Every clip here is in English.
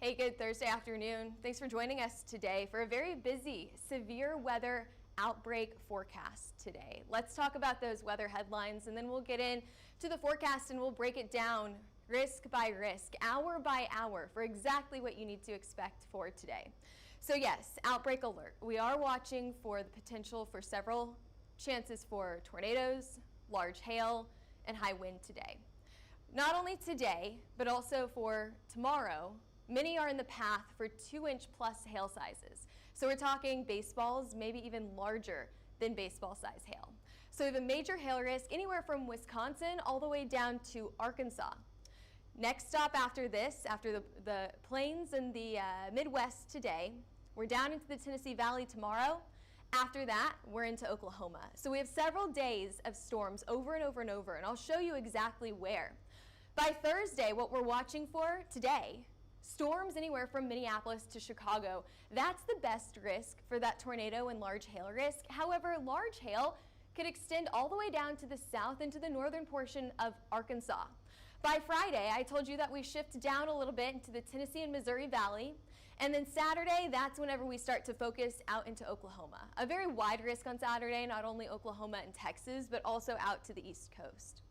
Hey, good Thursday afternoon. Thanks for joining us today for a very busy, severe weather outbreak forecast today. Let's talk about those weather headlines and then we'll get into the forecast and we'll break it down risk by risk, hour by hour for exactly what you need to expect for today. So yes, outbreak alert. We are watching for the potential for several chances for tornadoes, large hail, and high wind today. Not only today, but also for tomorrow. Many are in the path for 2-inch plus hail sizes. So we're talking baseballs, maybe even larger than baseball size hail. So we have a major hail risk anywhere from Wisconsin all the way down to Arkansas. Next stop after this, after the plains and the Midwest today, we're down into the Tennessee Valley tomorrow. After that, we're into Oklahoma. So we have several days of storms over and over and over, and I'll show you exactly where. By Thursday, what we're watching for today, storms anywhere from Minneapolis to Chicago. That's the best risk for that tornado and large hail risk. However, large hail could extend all the way down to the south into the northern portion of Arkansas. By Friday, I told you that we shift down a little bit into the Tennessee and Missouri Valley. And then Saturday, that's whenever we start to focus out into Oklahoma. A very wide risk on Saturday, not only Oklahoma and Texas, but also out to the East Coast.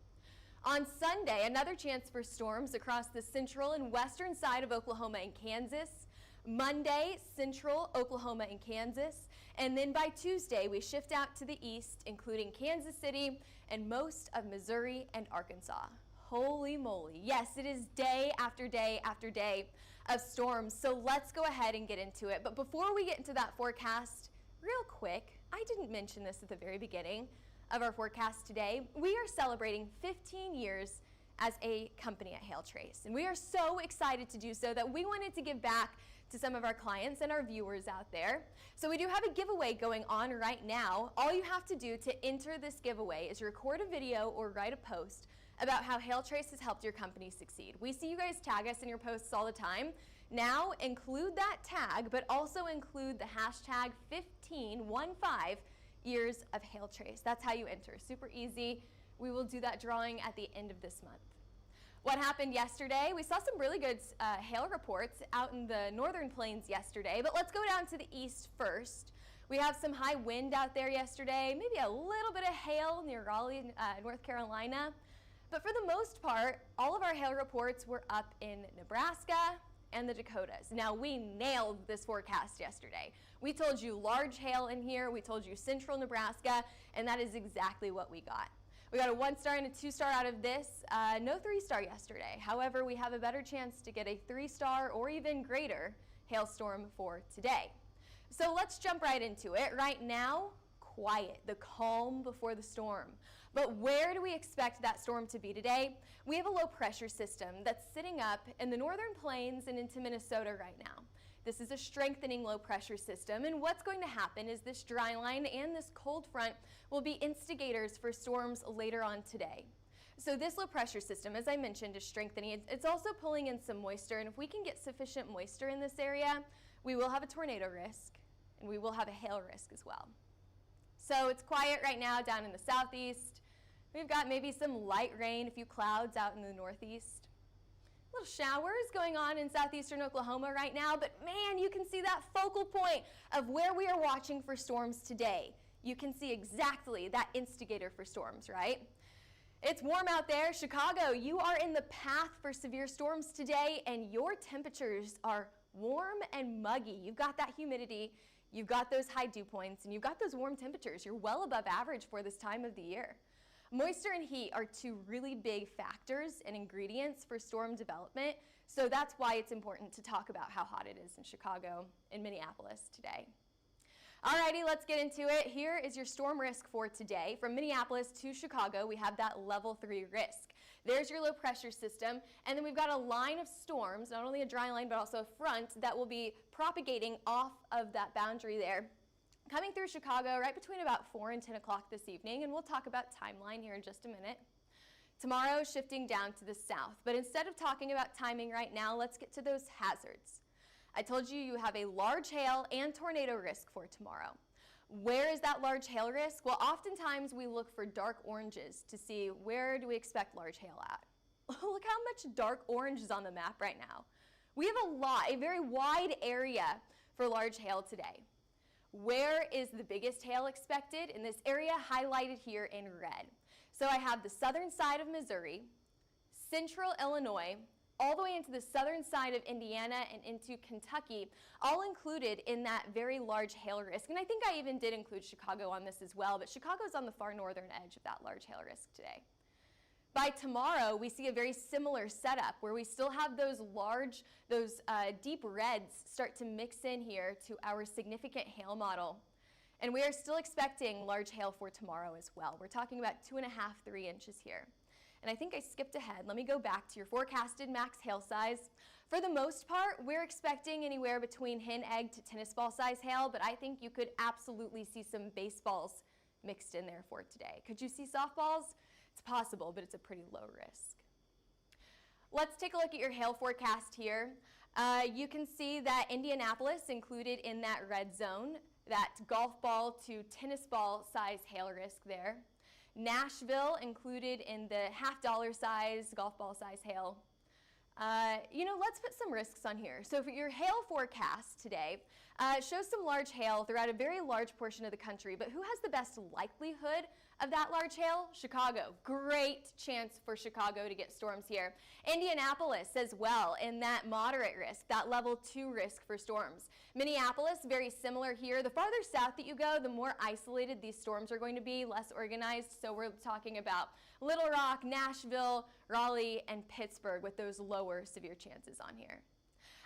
On Sunday, another chance for storms across the central and western side of Oklahoma and Kansas. Monday, central Oklahoma and Kansas. And then by Tuesday, we shift out to the east, including Kansas City and most of Missouri and Arkansas. Holy moly. Yes, it is day after day after day of storms. So let's go ahead and get into it. But before we get into that forecast, real quick, I didn't mention this at the very beginning of our forecast today. We are celebrating 15 years as a company at Hail Trace, and we are so excited to do so that we wanted to give back to some of our clients and our viewers out there. So we do have a giveaway going on right now. All you have to do to enter this giveaway is record a video or write a post about how Hail Trace has helped your company succeed. We see you guys tag us in your posts all the time. Now include that tag, but also include the hashtag 15 years of Hail Trace. That's how you enter. Super easy. We will do that drawing at the end of this month. What happened yesterday? We saw some really good hail reports out in the northern plains yesterday, but let's go down to the east first. We have some high wind out there yesterday, maybe a little bit of hail near Raleigh, North Carolina. But for the most part, all of our hail reports were up in Nebraska and the Dakotas. Now, we nailed this forecast yesterday. We told you large hail in here, we told you central Nebraska, and that is exactly what we got. We got a 1-star and a 2-star out of this, no 3-star yesterday. However, we have a better chance to get a 3-star or even greater hailstorm for today. So let's jump right into it. Right now, quiet, the calm before the storm. But where do we expect that storm to be today? We have a low pressure system that's sitting up in the northern plains and into Minnesota right now. This is a strengthening low pressure system, and what's going to happen is this dry line and this cold front will be instigators for storms later on today. So this low pressure system, as I mentioned, is strengthening. It's also pulling in some moisture, and if we can get sufficient moisture in this area, we will have a tornado risk and we will have a hail risk as well. So it's quiet right now down in the southeast. We've got maybe some light rain, a few clouds out in the northeast. Little showers going on in southeastern Oklahoma right now, but man, you can see that focal point of where we are watching for storms today. You can see exactly that instigator for storms, right? It's warm out there. Chicago, you are in the path for severe storms today, and your temperatures are warm and muggy. You've got that humidity. You've got those high dew points, and you've got those warm temperatures. You're well above average for this time of the year. Moisture and heat are two really big factors and ingredients for storm development, so that's why it's important to talk about how hot it is in Chicago and Minneapolis today. Alrighty, let's get into it. Here is your storm risk for today. From Minneapolis to Chicago, we have that level 3 risk. There's your low pressure system, and then we've got a line of storms, not only a dry line, but also a front that will be propagating off of that boundary there, coming through Chicago right between about 4 and 10 o'clock this evening, and we'll talk about timeline here in just a minute. Tomorrow, shifting down to the south, but instead of talking about timing right now, let's get to those hazards. I told you you have a large hail and tornado risk for tomorrow. Where is that large hail risk? Well, oftentimes we look for dark oranges to see where do we expect large hail at. Look how much dark orange is on the map right now. We have a very wide area for large hail today. Where is the biggest hail expected? In this area highlighted here in red. So I have the southern side of Missouri, central Illinois, all the way into the southern side of Indiana and into Kentucky, all included in that very large hail risk. And I think I even did include Chicago on this as well, but Chicago's on the far northern edge of that large hail risk today. By tomorrow, we see a very similar setup where we still have those deep reds start to mix in here to our significant hail model. And we are still expecting large hail for tomorrow as well. We're talking about 2.5, 3 inches here. And I think I skipped ahead. Let me go back to your forecasted max hail size. For the most part, we're expecting anywhere between hen, egg to tennis ball size hail, but I think you could absolutely see some baseballs mixed in there for today. Could you see softballs? It's possible, but it's a pretty low risk. Let's take a look at your hail forecast here. You can see that Indianapolis included in that red zone, that golf ball to tennis ball size hail risk there. Nashville included in the $half size golf ball size hail. Let's put some risks on here. So for your hail forecast today, shows some large hail throughout a very large portion of the country, but who has the best likelihood of that large hail? Chicago. Great chance for Chicago to get storms here. Indianapolis as well in that moderate risk, that level 2 risk for storms. Minneapolis, very similar here. The farther south that you go, the more isolated these storms are going to be, less organized. So we're talking about Little Rock, Nashville, Raleigh, and Pittsburgh with those lower severe chances on here.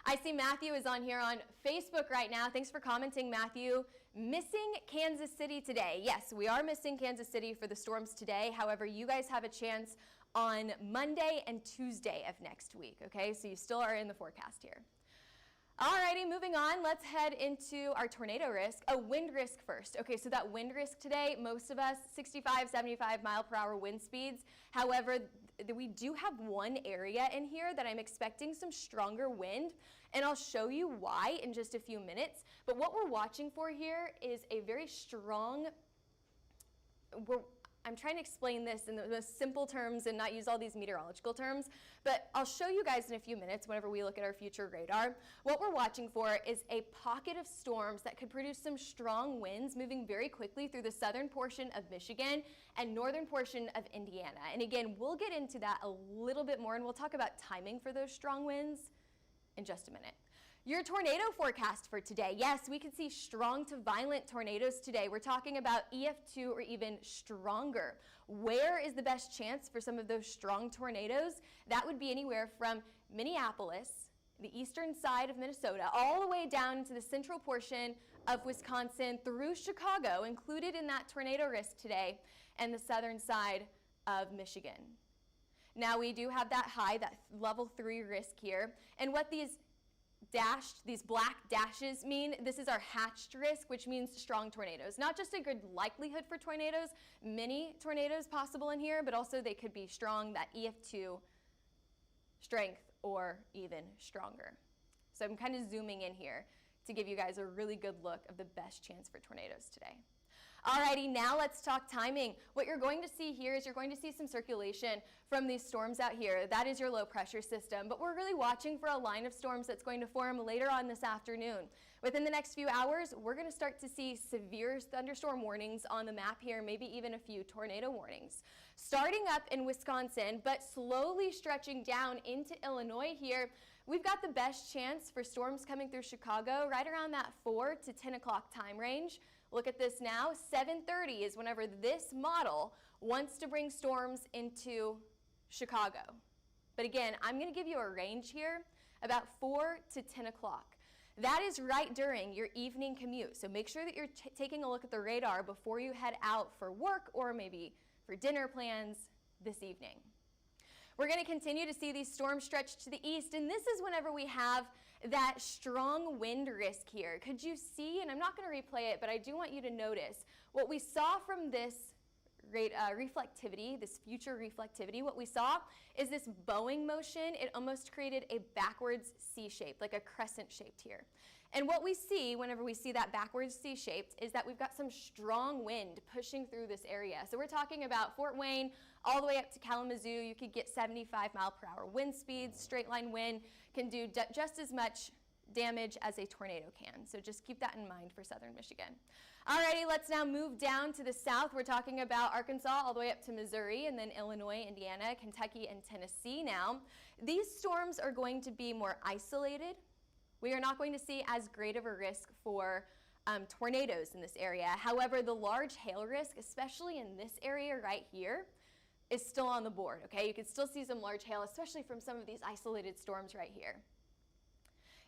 I see Matthew is on here on Facebook right now. Thanks for commenting, Matthew. Missing Kansas City today. Yes, we are missing Kansas City for the storms today. However, you guys have a chance on Monday and Tuesday of next week, okay? So you still are in the forecast here. Alrighty, moving on, let's head into our tornado risk. Wind risk first. Okay, so that wind risk today, most of us, 65, 75 mile per hour wind speeds. However, we do have one area in here that I'm expecting some stronger wind, and I'll show you why in just a few minutes. But what we're watching for here is a very strong, I'm trying to explain this in the most simple terms and not use all these meteorological terms, but I'll show you guys in a few minutes whenever we look at our future radar. What we're watching for is a pocket of storms that could produce some strong winds moving very quickly through the southern portion of Michigan and northern portion of Indiana. And again, we'll get into that a little bit more, and we'll talk about timing for those strong winds in just a minute. Your tornado forecast for today. Yes, we can see strong to violent tornadoes today. We're talking about EF2 or even stronger. Where is the best chance for some of those strong tornadoes? That would be anywhere from Minneapolis, the eastern side of Minnesota, all the way down to the central portion of Wisconsin through Chicago, included in that tornado risk today, and the southern side of Michigan. Now we do have that high, that level 3 risk here, and what these black dashes mean, this is our hatched risk, which means strong tornadoes. Not just a good likelihood for tornadoes, many tornadoes possible in here, but also they could be strong, that EF2 strength or even stronger. So I'm kind of zooming in here to give you guys a really good look of the best chance for tornadoes today. Alrighty, now let's talk timing. What you're going to see here is you're going to see some circulation from these storms out here. That is your low pressure system, but we're really watching for a line of storms that's going to form later on this afternoon. Within the next few hours, we're going to start to see severe thunderstorm warnings on the map here, maybe even a few tornado warnings. Starting up in Wisconsin, but slowly stretching down into Illinois here, we've got the best chance for storms coming through Chicago right around that 4 to 10 o'clock time range. Look at this now, 7:30 is whenever this model wants to bring storms into Chicago. But again, I'm going to give you a range here, about 4 to 10 o'clock. That is right during your evening commute, so make sure that you're taking a look at the radar before you head out for work or maybe for dinner plans this evening. We're going to continue to see these storms stretch to the east, and this is whenever we have that strong wind risk here. Could you see, and I'm not going to replay it, but I do want you to notice what we saw from this reflectivity, this future reflectivity. What we saw is this bowing motion. It almost created a backwards C shape, like a crescent shaped here. And what we see whenever we see that backwards C-shaped is that we've got some strong wind pushing through this area. So we're talking about Fort Wayne all the way up to Kalamazoo. You could get 75-mile-per-hour wind speeds. Straight line wind can do just as much damage as a tornado can. So just keep that in mind for southern Michigan. Alrighty, let's now move down to the south. We're talking about Arkansas all the way up to Missouri, and then Illinois, Indiana, Kentucky, and Tennessee now. These storms are going to be more isolated. We are not going to see as great of a risk for tornadoes in this area. However, the large hail risk, especially in this area right here, is still on the board, okay? You can still see some large hail, especially from some of these isolated storms right here.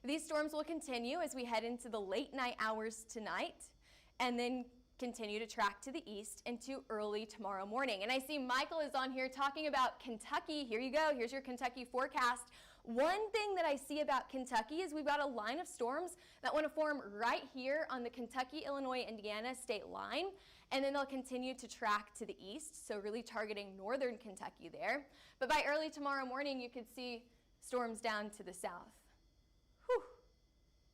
These storms will continue as we head into the late night hours tonight, and then continue to track to the east into early tomorrow morning. And I see Michael is on here talking about Kentucky. Here you go. Here's your Kentucky forecast. One thing that I see about Kentucky is we've got a line of storms that want to form right here on the Kentucky, Illinois, Indiana state line, and then they'll continue to track to the east, so really targeting northern Kentucky there. But by early tomorrow morning, you could see storms down to the south. Whew.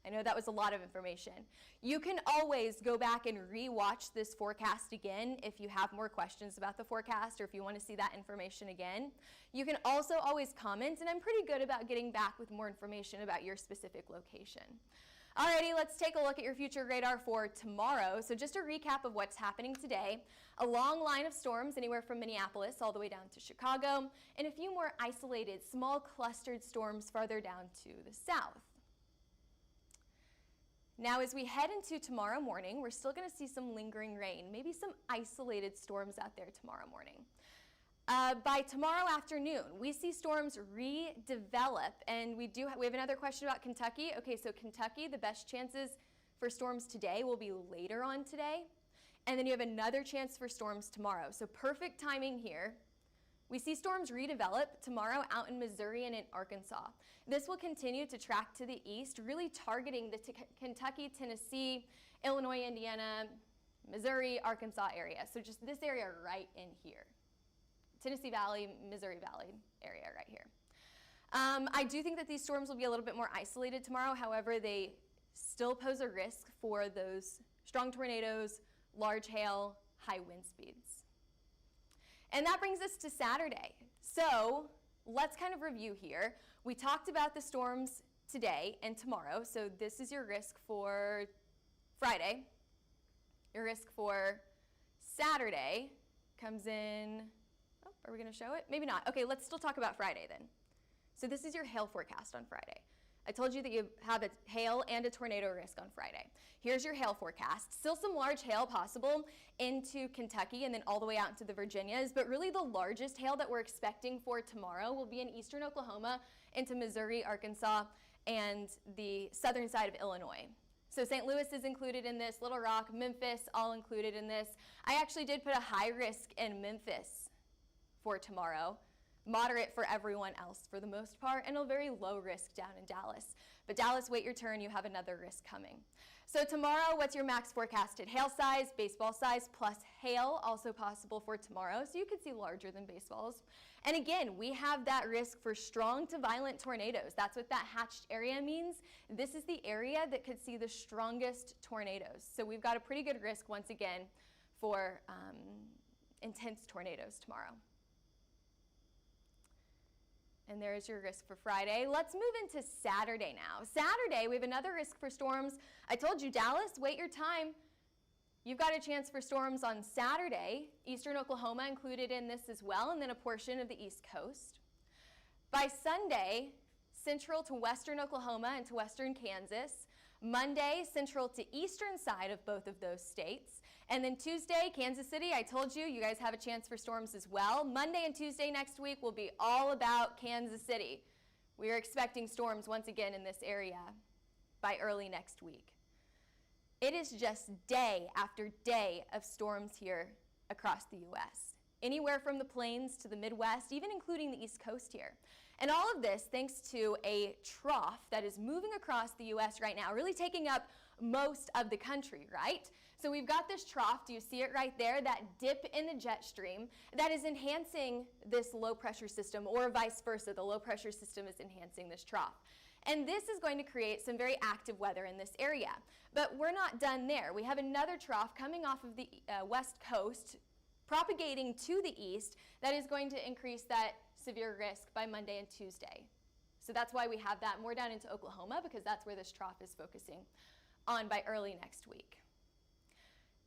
I know that was a lot of information. You can always go back and re-watch this forecast again if you have more questions about the forecast or if you want to see that information again. You can also always comment, and I'm pretty good about getting back with more information about your specific location. Alrighty, let's take a look at your future radar for tomorrow. So just a recap of what's happening today. A long line of storms anywhere from Minneapolis all the way down to Chicago, and a few more isolated, small clustered storms farther down to the south. Now, as we head into tomorrow morning, we're still going to see some lingering rain, maybe some isolated storms out there tomorrow morning. By tomorrow afternoon, we see storms redevelop, and we have another question about Kentucky. Okay, so Kentucky, the best chances for storms today will be later on today, and then you have another chance for storms tomorrow. So perfect timing here. We see storms redevelop tomorrow out in Missouri and in Arkansas. This will continue to track to the east, really targeting the Kentucky, Tennessee, Illinois, Indiana, Missouri, Arkansas area. So just this area right in here. Tennessee Valley, Missouri Valley area right here. I do think that these storms will be a little bit more isolated tomorrow. However, they still pose a risk for those strong tornadoes, large hail, high wind speeds. And that brings us to Saturday. So let's kind of review here. We talked about the storms today and tomorrow. So this is your risk for Friday. Your risk for Saturday comes in, oh, are we going to show it? Maybe not. Okay, let's still talk about Friday then. So this is your hail forecast on Friday. I told you that you have a hail and a tornado risk on Friday. Here's your hail forecast. Still some large hail possible into Kentucky and then all the way out into the Virginias, but really the largest hail that we're expecting for tomorrow will be in eastern Oklahoma into Missouri, Arkansas, and the southern side of Illinois. So St. Louis is included in this, Little Rock, Memphis, all included in this. I actually did put a high risk in Memphis for tomorrow. Moderate for everyone else for the most part, and a very low risk down in Dallas. But Dallas, wait your turn, you have another risk coming. So tomorrow, what's your max forecasted hail size? Baseball size plus hail, also possible for tomorrow, so you could see larger than baseballs. And again, we have that risk for strong to violent tornadoes. That's what that hatched area means. This is the area that could see the strongest tornadoes. So we've got a pretty good risk, once again, for intense tornadoes tomorrow. And there's your risk for Friday. Let's move into Saturday now. Saturday, we have another risk for storms. I told you, Dallas, wait your time. You've got a chance for storms on Saturday. Eastern Oklahoma included in this as well, and then a portion of the East Coast. By Sunday, central to western Oklahoma and to western Kansas. Monday, central to eastern side of both of those states. And then Tuesday, Kansas City, I told you, you guys have a chance for storms as well. Monday and Tuesday next week will be all about Kansas City. We are expecting storms once again in this area by early next week. It is just day after day of storms here across the U.S. Anywhere from the plains to the Midwest, even including the East Coast here. And all of this thanks to a trough that is moving across the U.S. right now, really taking up most of the country, right? So we've got this trough, do you see it right there? That dip in the jet stream that is enhancing this low pressure system, or vice versa. The low pressure system is enhancing this trough. And this is going to create some very active weather in this area. But we're not done there. We have another trough coming off of the west coast, propagating to the east that is going to increase that severe risk by Monday and Tuesday. So that's why we have that more down into Oklahoma, because that's where this trough is focusing on by early next week.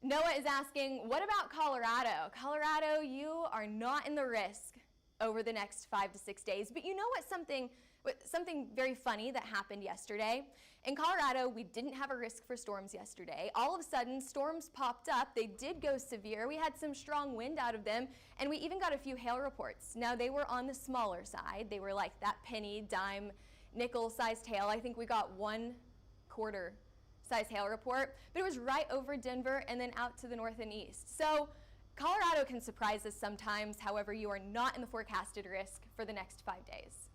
Noah is asking, what about Colorado? Colorado, you are not in the risk over the next 5 to 6 days, but you know what, something very funny that happened yesterday. In Colorado, we didn't have a risk for storms yesterday. All of a sudden, storms popped up. They did go severe. We had some strong wind out of them, and we even got a few hail reports. Now, they were on the smaller side. They were like that penny, dime, nickel-sized hail. I think we got 1/4 size hail report, but it was right over Denver and then out to the north and east. So Colorado can surprise us sometimes. However, you are not in the forecasted risk for the next 5 days.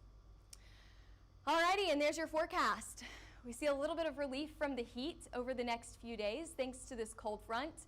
Alrighty, and there's your forecast. We see a little bit of relief from the heat over the next few days thanks to this cold front.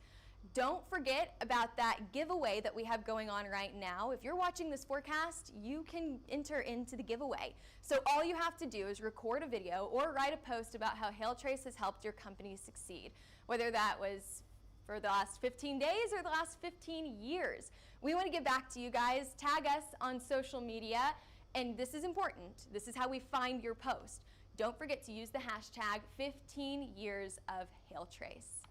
Don't forget about that giveaway that we have going on right now. If you're watching this forecast, you can enter into the giveaway. So all you have to do is record a video or write a post about how HailTrace has helped your company succeed, whether that was for the last 15 days or the last 15 years. We want to get back to you guys. Tag us on social media, and this is important. This is how we find your post. Don't forget to use the hashtag 15 years of HailTrace.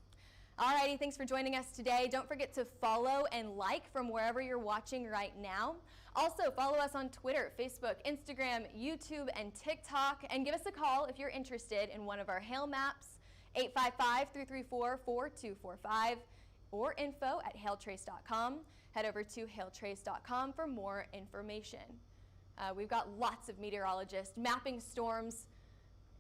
Alrighty, thanks for joining us today. Don't forget to follow and like from wherever you're watching right now. Also, follow us on Twitter, Facebook, Instagram, YouTube, and TikTok, and give us a call if you're interested in one of our hail maps, 855-334-4245, or info@hailtrace.com. Head over to hailtrace.com for more information. We've got lots of meteorologists mapping storms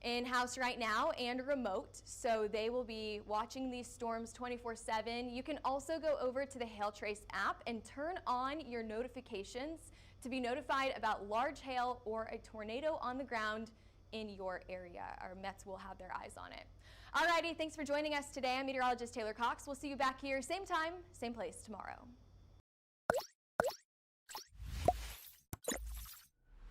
in-house right now and remote, so they will be watching these storms 24/7. You can also go over to the HailTrace app and turn on your notifications to be notified about large hail or a tornado on the ground in your area. Our Mets will have their eyes on it. Alrighty, thanks for joining us today. I'm meteorologist Taylor Cox. We'll see you back here same time, same place tomorrow.